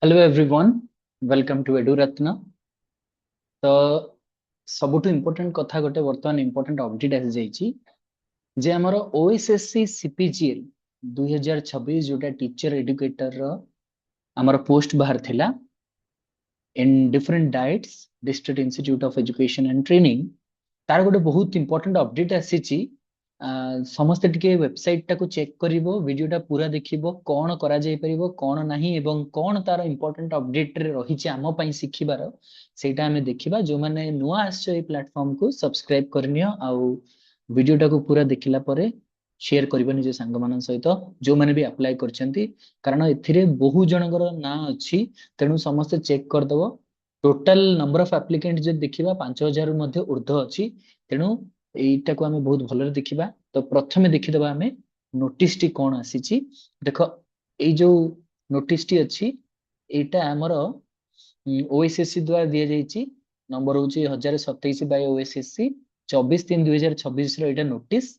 Hello everyone, welcome to Eduratna. तो सबुठु important कथा गोटे वर्तमान इम्पोर्टेंट अपडेट आसी जाइछि जे हमर ओएसएससी सीपीजीएल 2026 जोटा टीचर एडुकेटर रो हमर पोस्ट बाहर थिला in different diets district institute of education and training. तार गोटे बहुत इंपोर्टेंट अपडेट आसीछि। समस्त टिके वेबसाइट टाको चेक करिवो, वीडियोटा पूरा देखिवो, कोन करा जाय परिवो कोन नाही एवं कोन तार इंपोर्टेंट अपडेट रे रहिछि आम पई सिखिबार सेटा हमें देखिबा। जो माने नुआ आछो ए प्लेटफॉर्म को सब्सक्राइब करनियो आउ वीडियोटा को पूरा देखिला परे शेयर करिवो निज संग मान सहित जो माने भी अप्लाई करछंती, कारण एथिरे बहु जनकर ना अछि। तेणु समस्त चेक कर दबो। टोटल नंबर ऑफ एप्लिकेंट जे देखिबा 5000 मध्ये ऊर्ध्व अछि। तेणु एटा को हमें बहुत भलरे देखिबा। तो प्रथमे देखिदबा हमें नोटिस टी कोन आसीची। देखो ए जो नोटिस टी अछि एटा हमर ओएसएससी द्वारा दिया जाइछि। नंबर होची 1027 बाय ओएसएससी 24/3/2026 रो एटा नोटिस।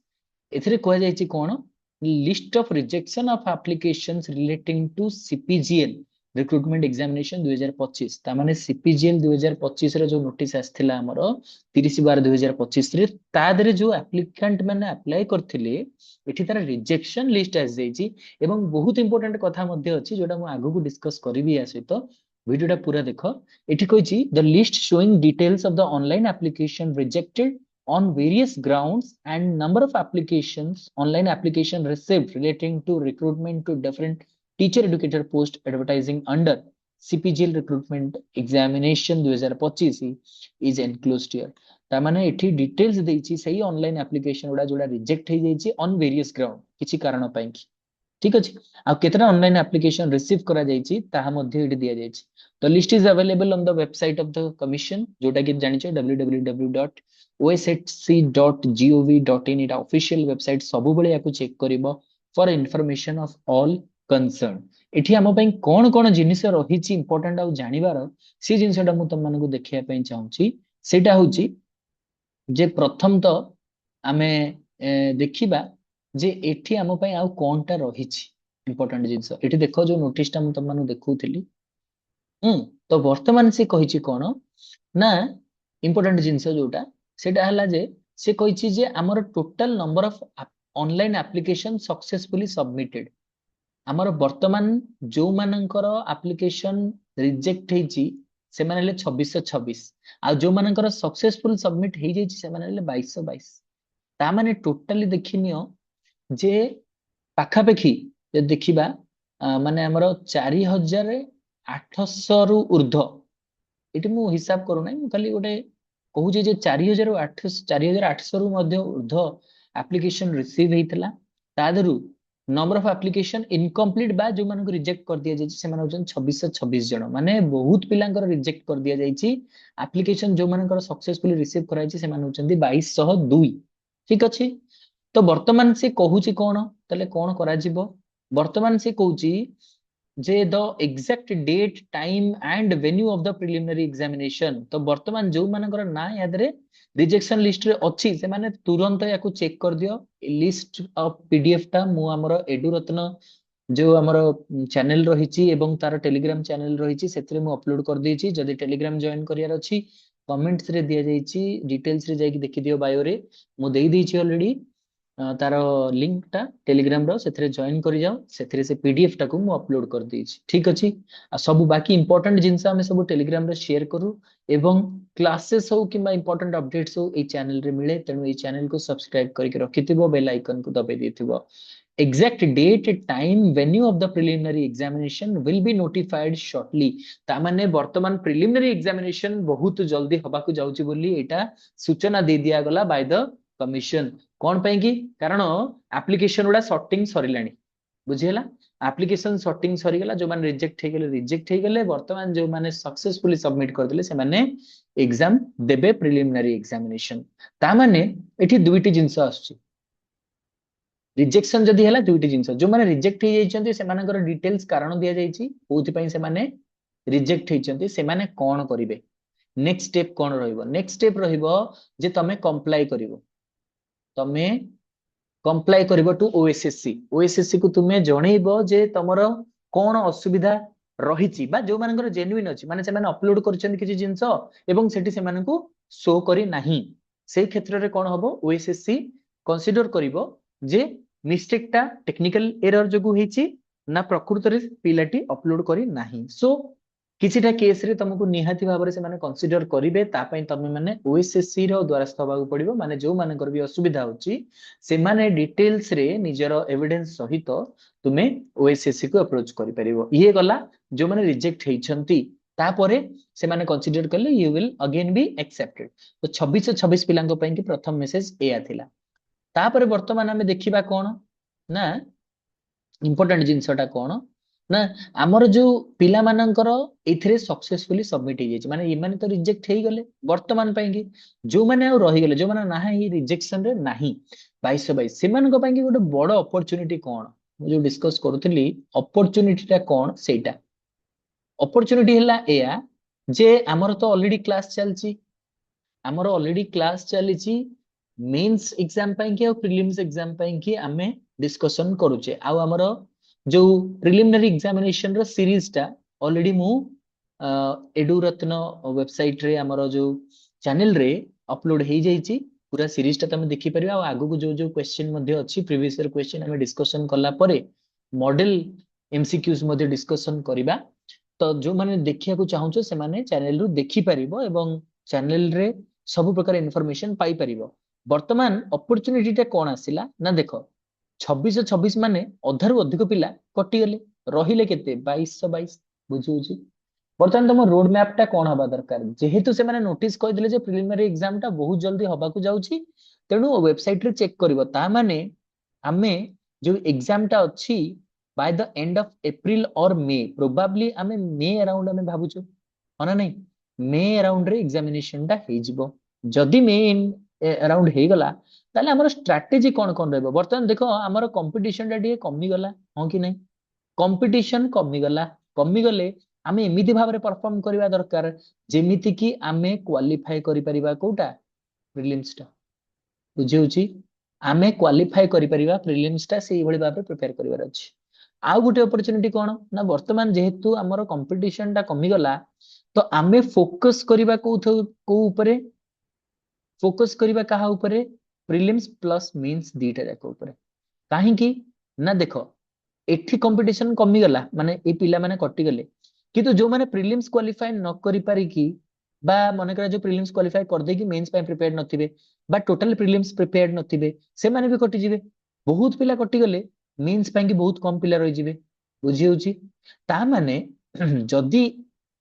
एथिरे कहै जाइछि कोन, list of rejection of applications relating to CPGL recruitment examination 2025। ता माने सीपीजीएल 2025 रे जो नोटिस आस्थिला हमर 30/12/2025 रे ता देरे जो एप्लिकेंट माने अप्लाई करथिले एठी तार रिजेक्शन लिस्ट आस जाइछि। एवं बहुत इंपोर्टेंट कथा मध्ये अछि जोटा मु आगु को डिस्कस करबी आसे। तो वीडियोटा पूरा देखो। एठी कहिछि the list showing details of the online application rejected on various grounds and number of applications online application received relating to recruitment to different teacher educator post advertising under CPGL recruitment examination 2025 is enclosed here। ता माने एठी details देइछि सही online application गुडा जोडा reject हे जाइछि on various ground किछि कारण पई कि। ठीक अछि। आ केतना ऑनलाइन एप्लीकेशन रिसीव करा जाइछि ताहा मध्ये एठी दिया जाइछि। तो list is available on the website of the commission जोटा कि जानिछे www.osHC.gov.in। इटा ऑफिशियल वेबसाइट सब बेले याकू चेक करिवो for information of all concern. एठी हम पई कोन कोन जिनिस रहिछि इंपोर्टेंट आ जानिबार से जिनिसटा मु तुम मानको देखिया पई चाहूछि। सेटा होछि जे प्रथम तो आमे देखिबा जे एठी हम पई आउ कोनटा रहिछि इंपोर्टेंट जिनिस। एठी देखो जो नोटिसटा मु तुम मानको देखौथिली। तो वर्तमान से कहिछि कोन ना इंपोर्टेंट जिनिस जोटा सेटा हला जे से कहिछि जे हमर total number of online application successfully submitted. हमर वर्तमान जो मानकर एप्लीकेशन रिजेक्ट हेछि से माने ले 2626 आ जो मानकर सक्सेसफुल सबमिट हे जेछि से माने ले 2222। ता माने टोटली देखिनियो जे पाखापाखि जे देखिबा माने हमर 4800 रु ऊर्ध्व। एटी मु हिसाब करू नै, मु खाली गोटे कहूजे जे 4800 रु मध्ये ऊर्ध्व एप्लीकेशन रिसीव हेइतला। ता दरु नंबर ऑफ एप्लीकेशन इनकम्प्लीट बा जो मानको रिजेक्ट कर दिया जाइछि से माने होचन 2626 जण। माने बहुत पिलांकर रिजेक्ट कर दिया जाइछि एप्लीकेशन। जो मानकर सक्सेसफुली रिसीव कराइछि से माने होचंदी 2202। ठीक अछि। तो वर्तमान से कहूछि कोन तले कोन करा जिवो। वर्तमान से कहूछि जे the exact date time and venue of the preliminary examination. तो वर्तमान जो मानकर ना यादरे रिजेक्शन लिस्ट रे अछि से माने तुरंत याकू चेक कर दियो। लिस्ट ऑफ पीडीएफ टा मु हमर एडुरत्न जो हमर चैनल रहिछि एवं तार टेलीग्राम चैनल रहिछि सेतरे मु अपलोड कर देछि। जदि टेलीग्राम जॉइन करियार अछि कमेंट्स रे दिया जाइछि, डिटेल्स रे जाई देखि दियो, बायो रे मु देई देछि ऑलरेडी तार लिंक टा टेलीग्राम रो सेथरे जॉइन करि जाओ। सेथरे से पीडीएफ टा को मु अपलोड कर देछि। ठीक अछि। आ सब बाकी इंपोर्टेंट जिंस हमें सब टेलीग्राम रे शेयर करू एवं क्लासेस हो किबा इंपोर्टेंट अपडेट्स हो ए चैनल रे मिले। तेनु ए चैनल को सब्सक्राइब करके रखिथिबो, बेल आइकन को दबाई देथिबो। Exact date time venue of the preliminary examination will be notified shortly. ता माने वर्तमान प्रिलिमिनरी एग्जामिनेशन बहुत जल्दी हबा को जाउची बोली एटा सूचना दे दिया गला बाय द कमीशन। कोन पई की कारण एप्लीकेशन उडा सॉर्टिंग सरिलानी। बुझियला। एप्लीकेशन सॉर्टिंग सरी गला। जो माने रिजेक्ट हे गेले वर्तमान जो माने सक्सेसफुली सबमिट कर दिले से माने एग्जाम देबे प्रिलिमिनरी एग्जामिनेशन। ता माने एठी दुईटी जिंस आछी। रिजेक्शन जदि हला दुईटी जिंस जो माने रिजेक्ट हे जाइछन्ती से मानकर डिटेल्स कारण दिया जाइछि कोथि पई से माने रिजेक्ट हेइछन्ती से माने कोन करिवे। नेक्स्ट स्टेप कोन रहइबो। नेक्स्ट स्टेप रहइबो जे तमे कंप्लाई करिवो। तमे कंप्लाई करिवो टू ओएसएससी। ओएसएससी को तुमे जणैबो जे तमरो कोन असुविधा रही जो मानकर जेन्युइन अच्छी माने से अपलोड करछन किछि जिंस एवं सेठी से मानकू शो करी नाही से क्षेत्र रे कोन हबो ओएसएससी कंसीडर करिवो जे मिस्टेक टा टेक्निकल एरर जगु हेची ना प्रकृत रे पिलाटी अपलोड करी नाही सो किछिटा केस रे तुमको निहाती भाबरे से माने कंसीडर करिवे ता पई तमे माने ओएसएससी रो द्वारस्थ हबाकू पड़िबो माने जो मानकर भी असुविधा होची से माने डिटेल्स रे निजर एविडेंस सहित तुमे ओएसएससी को अप्रोच करि परिबो ये गला जो माने रिजेक्ट हेइछंती तापरे से माने कंसीडर करले you will again be accepted तो 2626 पिलांको पई कि प्रथम मेसेज एया थिला तापरे वर्तमान हमें देखिबा कोन ना इंपोर्टेंट जिंसटा कोन ना हमर जो पिला मानकर एथिरे सक्सेसफुली सबमिट हे जाय माने इमाने तो रिजेक्ट हे गले वर्तमान पई कि जो माने आ रहि गले जो माने ना ही रिजेक्शन रे नाही 2222 सेमान को पई कि गोटे बड़ अपॉर्चुनिटी कोन जो डिस्कस करूथली अपॉर्चुनिटीटा कोन सेटा अपॉर्चुनिटी हला एया जे हमर तो ऑलरेडी क्लास चलची हमर ऑलरेडी क्लास चलीची मेंस एग्जाम पई कि और प्रीलिम्स एग्जाम पई कि हमें डिस्कशन करूचे आ हमर जो प्रिलिमिनरी एग्जामिनेशन रो सीरीज टा ऑलरेडी मु एडुरत्न वेबसाइट रे हमर जो चैनल रे अपलोड हे जाईची पूरा सीरीज टा तमे देखि परिबा आ आगु को जो जो क्वेश्चन मध्ये अछि प्रीवियस ईयर क्वेश्चन हमें डिस्कशन करला परे मॉडल एमसीक्यूज मध्ये डिस्कशन करिबा तो जो माने देखिया को चाहूछो से माने चैनल रु देखि परिबो एवं चैनल रे सब प्रकार इन्फॉर्मेशन पाई परिबो वर्तमान अपॉर्चुनिटी टा कोन आसिला ना देखो 2626 माने अधारु अधिक पिला कटि गले रहिले केते 2222 बुझी बुझी वर्तमान तुम रोड मैप टा कोन हबा दरकार जेहेतु से माने नोटिस कहि दिले जे प्रिलिमिनरी एग्जाम टा बहुत जल्दी हबा को जाउची तेनु वेबसाइट रे चेक करिवो ता माने हमें जो एग्जाम टा अछि by the end of April और मे प्रोबेबली हमें मे अराउंड हमें भाबुछु हना नहीं मे अराउंड रे एग्जामिनेशन टा हे जिवो जदी मे अराउंड हे गला ताले हमर स्ट्रेटजी कोन रहबो वर्तमान देखो हमर कंपटीशन टा कमी गला हां कि नहीं कंपटीशन कमी गले आमे एमिति भाबरे परफॉर्म करिवा दरकार जेमिति कि आमे क्वालिफाई करि परिबा कोटा प्रीलिम्स टा बुझिउची आमे क्वालिफाई करि परिबा प्रीलिम्स टा सेही भली भाबरे प्रिपेयर करिवार अछि आउ गुटे अपॉर्चुनिटी कोन ना वर्तमान जेहेतु हमर कंपटीशन टा कमी गला तो आमे फोकस करिबा को ऊपरे फोकस करिबा काहा ऊपरे प्रीलिम्स प्लस मेंस दीटा जाक ऊपरे काहे कि ना देखो एठी कंपटीशन कमी गला माने ए पिला माने कटि गले किंतु जो माने प्रीलिम्स क्वालिफाई न करि पारि कि बा माने करा जो प्रीलिम्स क्वालिफाई कर दे कि मेंस पे प्रिपेयर्ड नथिबे बा टोटल प्रीलिम्स प्रिपेयर्ड नथिबे से माने भी कटि जिवे बहुत पिला कटि गले मेंस पे कि बहुत कम पिला रहि जिवे बुझी होची ता माने जदी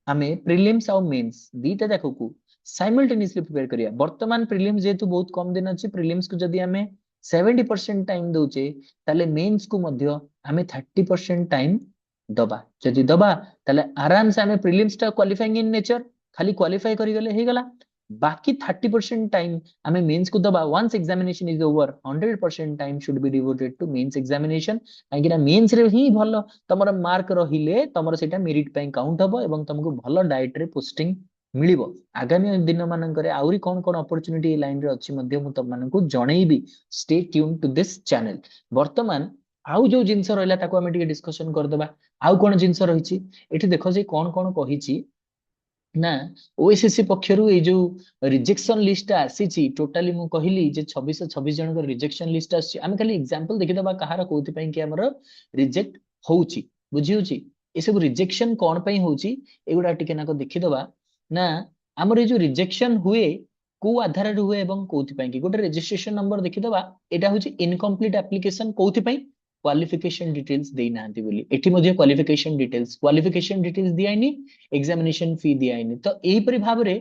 हमें प्रीलिम्स और मेंस दीटा जाक को साइमल्टेनियसली प्रिपेयर करिया वर्तमान प्रीलिम्स जेतु बहुत कम दिन अछि प्रीलिम्स को जदी हमें 70% टाइम दउचे ताले मेंस को मध्य हमें 30% टाइम दबा जदी दबा ताले आराम से हमें प्रीलिम्स टा क्वालिफाइंग इन नेचर खाली क्वालिफाई करि गले हे गला बाकी 30% टाइम हमें मेंस को दबा once examination is over 100% time should be devoted to mains examination काहे ना मेंस रे ही भलो तमरो मार्क रहिले तमरो सेटा मेरिट पे काउंट हबो एवं तुमको भलो डाइट रे पोस्टिंग मिलिबो आगामी दिन मानकरे आउरी कोन कोन अपॉर्चुनिटी लाइन रे अछि मध्ये मु तम मानकु जणैबी stay tune to this channel वर्तमान आउ जो जिंस रहला ताको हम टिके डिस्कशन कर देबा आउ कोन जिंस रहिछि एठी देखो जे कोन कोन कहिछि ना ओएसएससी पक्षरु ए जो रिजेक्शन लिस्ट आसीछि टोटली मु कहिली जे 2626 जन को रिजेक्शन लिस्ट आसी हम खाली एग्जांपल देखि दबा कहार कोथि पई कि हमर रिजेक्ट होउछि बुझी होछि ए सब रिजेक्शन कोन पई होउछि एगुडा टिके नाको देखि दबा ना हमर ए जो रिजेक्शन हुए को आधार रे हुए एवं कोथि पई कि गोटे रजिस्ट्रेशन नंबर देखि दबा एटा होछि इनकम्प्लीट एप्लीकेशन कोथि पई क्वालिफिकेशन डिटेल्स देई नांती बोली एठी मध्ये क्वालिफिकेशन डिटेल्स दियाइनी एग्जामिनेशन फी दियाइनी तो एही परि भाबरे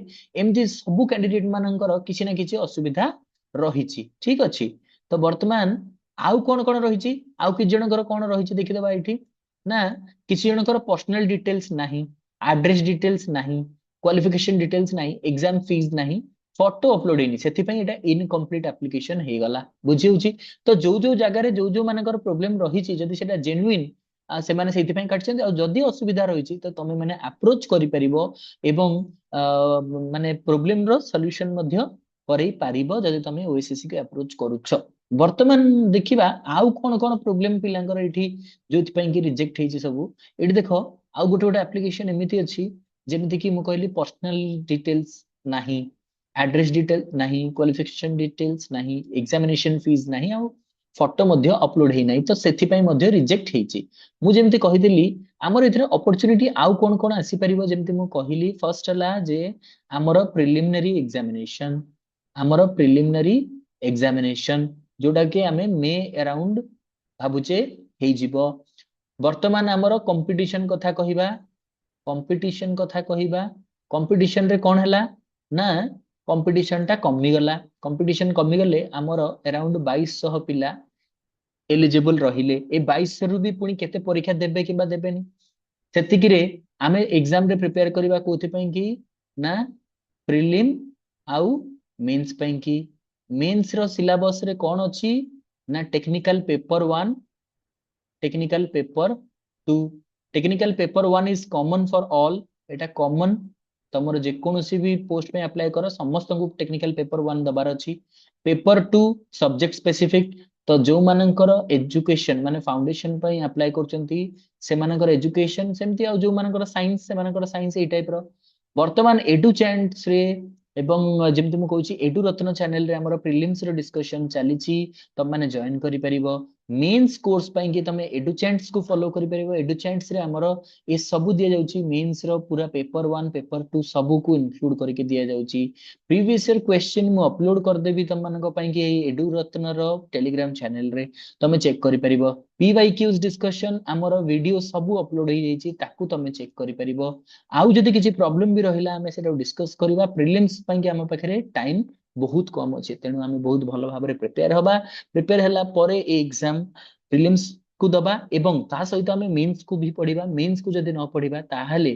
एमती सब कैंडिडेट मानकर किछि ना किछि असुविधा रहिछि ठीक अछि तो वर्तमान आउ कोन कोन रहिछि आउ कि जनकर कोन रहिछि देखि दबा एठी ना किछि जनकर पर्सनल डिटेल्स नाही एड्रेस डिटेल्स नाही क्वालिफिकेशन डिटेल्स नाही एग्जाम फीस नाही फोटो अपलोड हेनी सेति पई एटा इनकम्प्लीट एप्लीकेशन हे गला बुझी होची तो जो जो जगह रे जो जो मानकर प्रॉब्लम रहिछि जदी सेटा जेन्युइन से माने सेति पई काटछन आ जदी असुविधा रहिछि तो तमे माने अप्रोच करि परिबो एवं माने प्रॉब्लम रो सॉल्यूशन मध्य करेई पारिबो जदि तमे ओएसएससी को अप्रोच करूछ। वर्तमान देखिबा आउ कोन कोन प्रॉब्लम पिलांकर एठी जोथि पई कि रिजेक्ट हेछि सब एठी देखो आउ गोटे गोटे एप्लीकेशन एमिति अछि जेमिति कि मु कहली पर्सनल डिटेल्स नाही, एड्रेस डिटेल नाही, क्वालिफिकेशन डिटेल्स नाही, एग्जामिनेशन फीस नाही, आउ फोटो मध्य अपलोड हे नाही, तो सेथि पई मध्य रिजेक्ट हेछि। मु जेमिति कहिदिली हमर एथिरे अपॉर्चुनिटी आउ कोन कोन आसी परिबो जेमिति मु कहिली फर्स्ट हला जे हमर प्रिलिमिनरी एग्जामिनेशन, हमर प्रिलिमिनरी एग्जामिनेशन जोटा कि हमें मे अराउंड भाबुचे हे जिवो। वर्तमान हमर कंपटीशन कथा कहिबा, कंपटीशन कथा कहिबा, कंपटीशन रे कोन हला ना कंपटीशन टा कमी गला, कंपटीशन कमी गले हमर अराउंड 2200 पिला एलिजिबल रहिले। ए 2200 रु भी पुनी केते परीक्षा देबे किबा देबेनी सेतिकिरे आमे एग्जाम रे प्रिपेयर करबा कोथि पई कि ना प्रिलिम आउ मेंस पई कि मेंस रो सिलेबस रे कोन अछि ना technical paper 1, technical paper 2। Technical paper 1 is common for all, Etah common तमरो जे कोनोसी भी पोस्ट पे अप्लाई करो समस्त को टेक्निकल पेपर 1 दबार अछि। पेपर 2 सब्जेक्ट स्पेसिफिक, तो जो मानकर एजुकेशन माने फाउंडेशन पई अप्लाई करचंती से मानकर एजुकेशन सेमती आ जो मानकर साइंस से मानकर साइंस ए टाइप रो। वर्तमान एडु चैंट्स रे एवं जेमति मु कहूची एडु रत्न चैनल रे हमर प्रीलिम्स रो डिस्कशन चलीची, तब माने जॉइन करि परिबो। मेंस कोर्स पई कि तमे एडु चैंट्स को फॉलो करि परिबो। एडु चैंट्स रे हमर ए सब दिया जाउची, मेंस रो पूरा पेपर 1 पेपर 2 सब को इंक्लूड करके दिया जाउची। प्रीवियस ईयर क्वेश्चन मु अपलोड कर देबी तम मानक पई कि एडु रत्न रो टेलीग्राम चैनल रे तमे चेक करि परिबो। पीवाईक्यूज डिस्कशन हमर वीडियो सब अपलोड हो जाइची, ताकू तमे चेक करि परिबो। आउ जदि किछि प्रॉब्लम भी रहिला हमें सेटा डिस्कस करबा। प्रीलिम्स पई कि हम पाखरे टाइम बहुत कम अछि, तेनु हम बहुत भलो भाबरे प्रिपेयर हबा। प्रिपेयर हला परे ए एग्जाम प्रीलिम्स को दबा एवं ता सहित हमें मेंस को भी पढिबा। मेंस को जदि न पढिबा ताहाले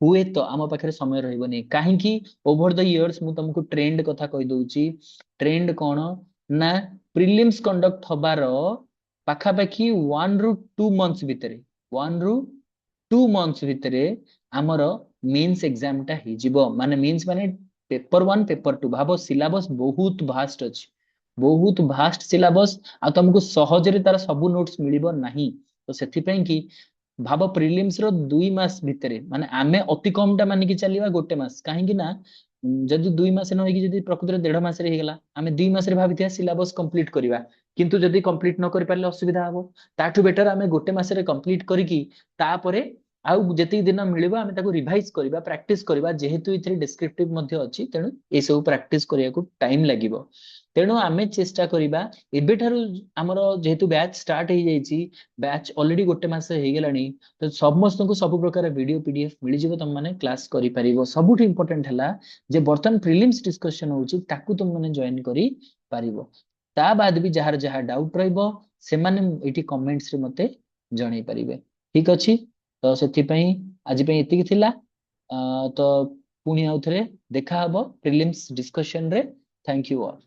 हुए तो आम पाखरे समय रहइबनी, काहे कि ओवर द इयर्स मु तुमको ट्रेंड कथा कहि दउची। ट्रेंड कोन ना प्रीलिम्स कंडक्ट हबारो पाखा पाखी 1 रु 2 मंथ्स भितरे, 1 रु 2 मंथ्स भितरे हमर मेंस एग्जाम टा ही जिवो। माने मेंस माने पेपर 1 पेपर 2 भाबो सिलेबस बहुत भास्ट अछि, बहुत भास्ट सिलेबस आ तुमको सहज रे तार सब नोट्स मिलिबो नाही। तो सेथि पई कि भाबो प्रीलिम्स रो 2 मास भितरे माने आमे अति कम टा माने कि चलीबा गोटे मास, काहे कि ना जदि 2 मास न होई कि जदि प्रकृति रे 1.5 मास रे हेगला आमे 2 मास रे भाबिथिया सिलेबस कंप्लीट करिवा, किंतु जदि कंप्लीट न करि पारले असुविधा हबो। ताठु बेटर आमे गोटे मास रे कंप्लीट करिकि तापरे आउ जति दिन मिलिबो आमे ताको रिवाइज करिबा, प्रैक्टिस करिबा। जेहेतु इथि डिस्क्रिप्टिव मध्ये अछि तेनु ए सब प्रैक्टिस करिया को टाइम लागिबो। तेनु आमे चेष्टा करिबा एबे ठारु हमरो जेहेतु बैच स्टार्ट हे जाईची, बैच ऑलरेडी गोटे मास हे गेलानी, तो समस्त को सब प्रकार वीडियो पीडीएफ मिल जिवो, तुम माने क्लास करि परिबो। सबुठ इंपोर्टेंट हला जे बर्तन प्रीलिम्स डिस्कशन होउची ताकू तुम माने जॉइन करि परिबो। ता बाद भी जहार जहार डाउट रहइबो से माने एठी कमेंट्स रे मते जणाई परिबे। ठीक अछि, तो सेथि पई आज पई एतिकी थिला। तो पुणी आउ थरे देखा हबो प्रीलिम्स डिस्कशन रे। Thank you all.